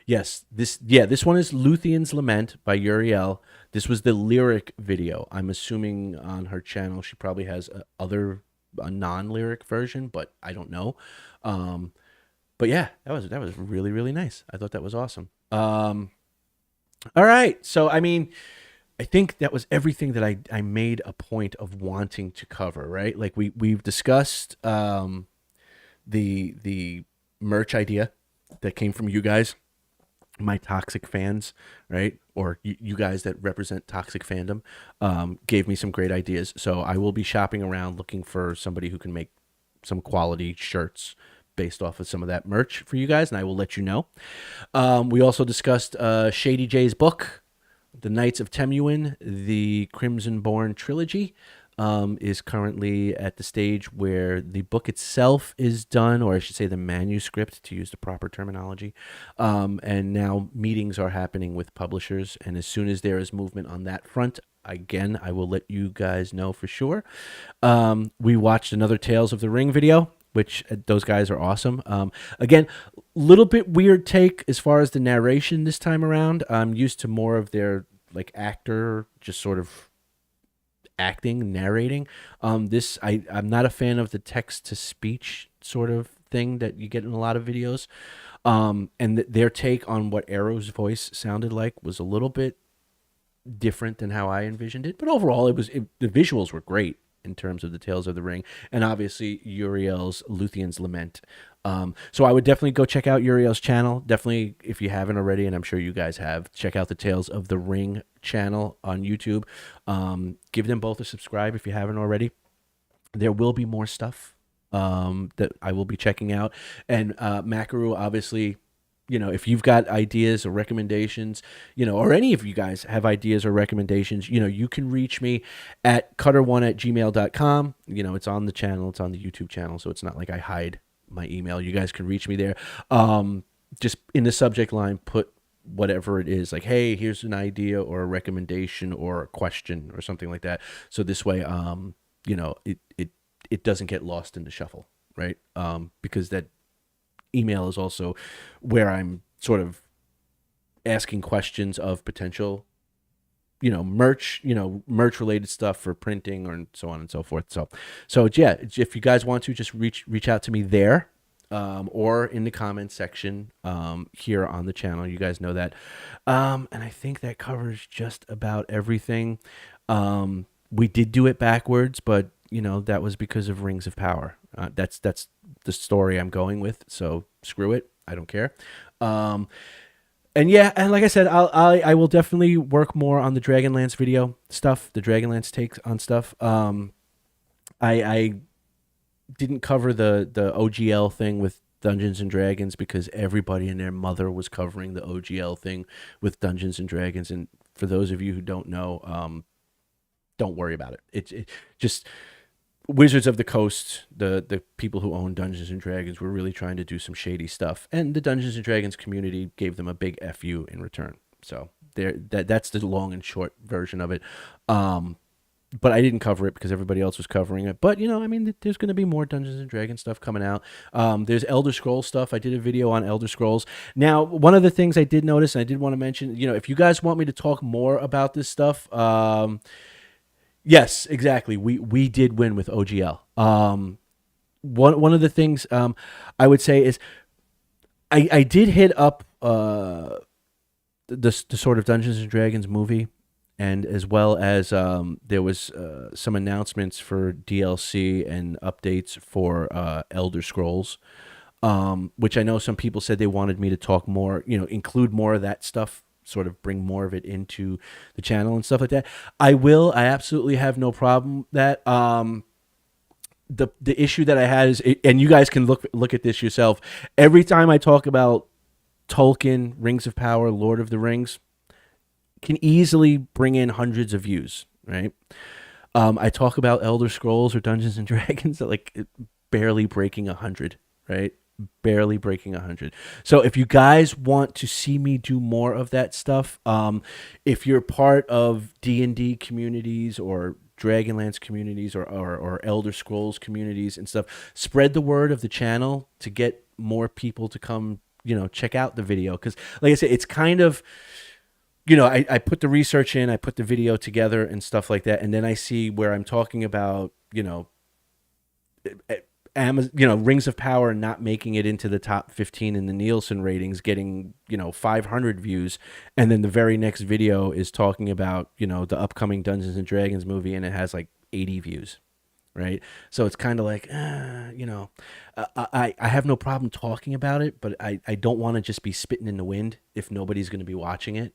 Speaker 1: Yes, this one is Luthien's Lament by Urielle. This was the lyric video. I'm assuming on her channel she probably has a non-lyric version, but I don't know. But yeah, that was really, really nice. I thought that was awesome. All right, so I mean, I think that was everything that I made a point of wanting to cover, right? Like we've discussed the merch idea that came from you guys, my toxic fans, right? Or you guys that represent toxic fandom, gave me some great ideas. So I will be shopping around looking for somebody who can make some quality shirts based off of some of that merch for you guys, and I will let you know. We also discussed Shady J's book, The Knights of Temuin, the Crimsonborn trilogy. Is currently at the stage where the book itself is done, or I should say the manuscript, to use the proper terminology. And now meetings are happening with publishers, and as soon as there is movement on that front, again, I will let you guys know for sure. We watched another Tales of the Ring video, which those guys are awesome. Again, little bit weird take as far as the narration this time around. I'm used to more of their like actor, just sort of acting, narrating. I'm not a fan of the text to speech sort of thing that you get in a lot of videos. And their take on what Arrow's voice sounded like was a little bit different than how I envisioned it. But overall, the visuals were great in terms of the Tales of the Ring, and obviously Urielle's Luthien's Lament. So I would definitely go check out Urielle's channel. Definitely, if you haven't already, and I'm sure you guys have, check out the Tales of the Ring channel on YouTube. Give them both a subscribe if you haven't already. There will be more stuff that I will be checking out. And Makaru, obviously, if you've got ideas or recommendations, or any of you guys have ideas or recommendations, you can reach me at cutter1@gmail.com. It's on the channel, it's on the YouTube channel, so it's not like I hide my email. You guys can reach me there. Just in the subject line, put whatever it is, like, hey, here's an idea or a recommendation or a question or something like that. So this way, it doesn't get lost in the shuffle, right? Because that email is also where I'm sort of asking questions of potential, merch related stuff for printing or so on and so forth. So yeah, if you guys want to, just reach out to me there, or in the comments section, here on the channel. You guys know that. And I think that covers just about everything. We did do it backwards, but that was because of Rings of Power. That's the story I'm going with. So screw it. I don't care. And yeah, and like I said, I will definitely work more on the Dragonlance video stuff, the Dragonlance takes on stuff. I didn't cover the OGL thing with Dungeons and Dragons because everybody and their mother was covering the OGL thing with Dungeons and Dragons. And for those of you who don't know, don't worry about it. It just Wizards of the Coast, the people who own Dungeons and Dragons, were really trying to do some shady stuff, and the Dungeons and Dragons community gave them a big FU in return. So that's the long and short version of it. but I didn't cover it because everybody else was covering it. But, I mean, there's going to be more Dungeons and Dragons stuff coming out. There's Elder Scrolls stuff. I did a video on Elder Scrolls. Now, one of the things I did notice, and I did want to mention, if you guys want me to talk more about this stuff, yes, exactly. We did win with OGL. One of the things I would say is I did hit up the sort of Dungeons and Dragons movie, and as well as there was some announcements for DLC and updates for Elder Scrolls, which I know some people said they wanted me to talk more, include more of that stuff, sort of bring more of it into the channel and stuff like that. I absolutely have no problem that. The issue that I had is, and you guys can look at this yourself. Every time I talk about Tolkien, Rings of Power, Lord of the Rings, can easily bring in hundreds of views, right? I talk about Elder Scrolls or Dungeons and Dragons at like barely breaking 100, right? Barely breaking 100. So if you guys want to see me do more of that stuff, if you're part of D&D communities or Dragonlance communities or Elder Scrolls communities and stuff, spread the word of the channel to get more people to come, check out the video. Because like I said, it's kind of, I put the research in, I put the video together and stuff like that. And then I see where I'm talking about, Amazon, Rings of Power not making it into the top 15 in the Nielsen ratings, getting 500 views, and then the very next video is talking about the upcoming Dungeons and Dragons movie, and it has like 80 views, right? So it's kind of like, I have no problem talking about it, but I don't want to just be spitting in the wind if nobody's going to be watching it.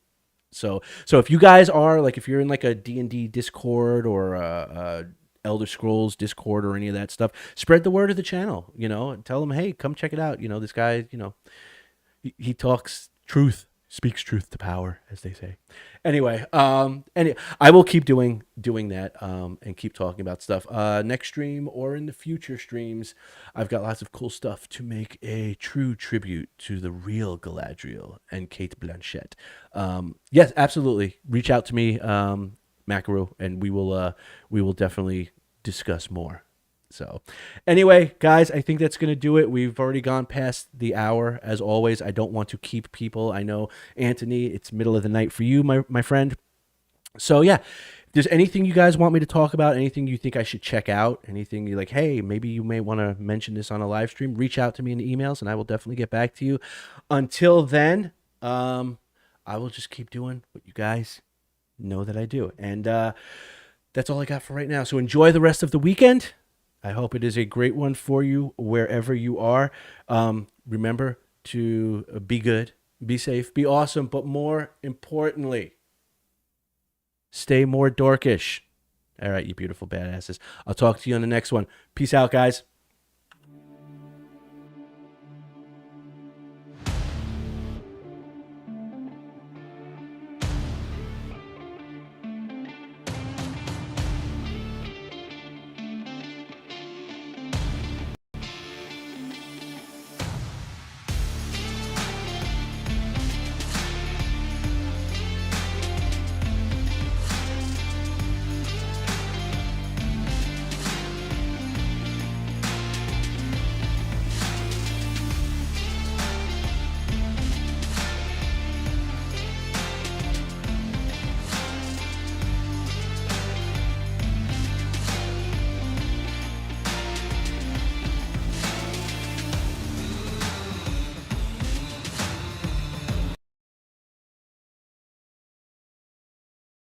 Speaker 1: So if you guys are like, if you're in like a D&D Discord or a Elder Scrolls Discord or any of that stuff, spread the word of the channel, and tell them, hey, come check it out. This guy, he talks truth, speaks truth to power, as they say. Anyway, and I will keep doing that and keep talking about stuff. Next stream or in the future streams, I've got lots of cool stuff to make a true tribute to the real Galadriel and Kate Blanchett. Yes, absolutely. Reach out to me, Macaru, and we will definitely discuss more. So anyway, guys, I think that's going to do it. We've already gone past the hour. As always, I don't want to keep people. I know, Anthony, it's middle of the night for you, my friend. So yeah, if there's anything you guys want me to talk about, anything you think I should check out, anything you're like, hey, maybe you may want to mention this on a live stream, reach out to me in the emails and I will definitely get back to you. Until then, I will just keep doing what you guys know that I do. And that's all I got for right now. So enjoy the rest of the weekend. I hope it is a great one for you wherever you are. Remember to be good, be safe, be awesome, but more importantly, stay more dorkish. All right, you beautiful badasses. I'll talk to you on the next one. Peace out, guys.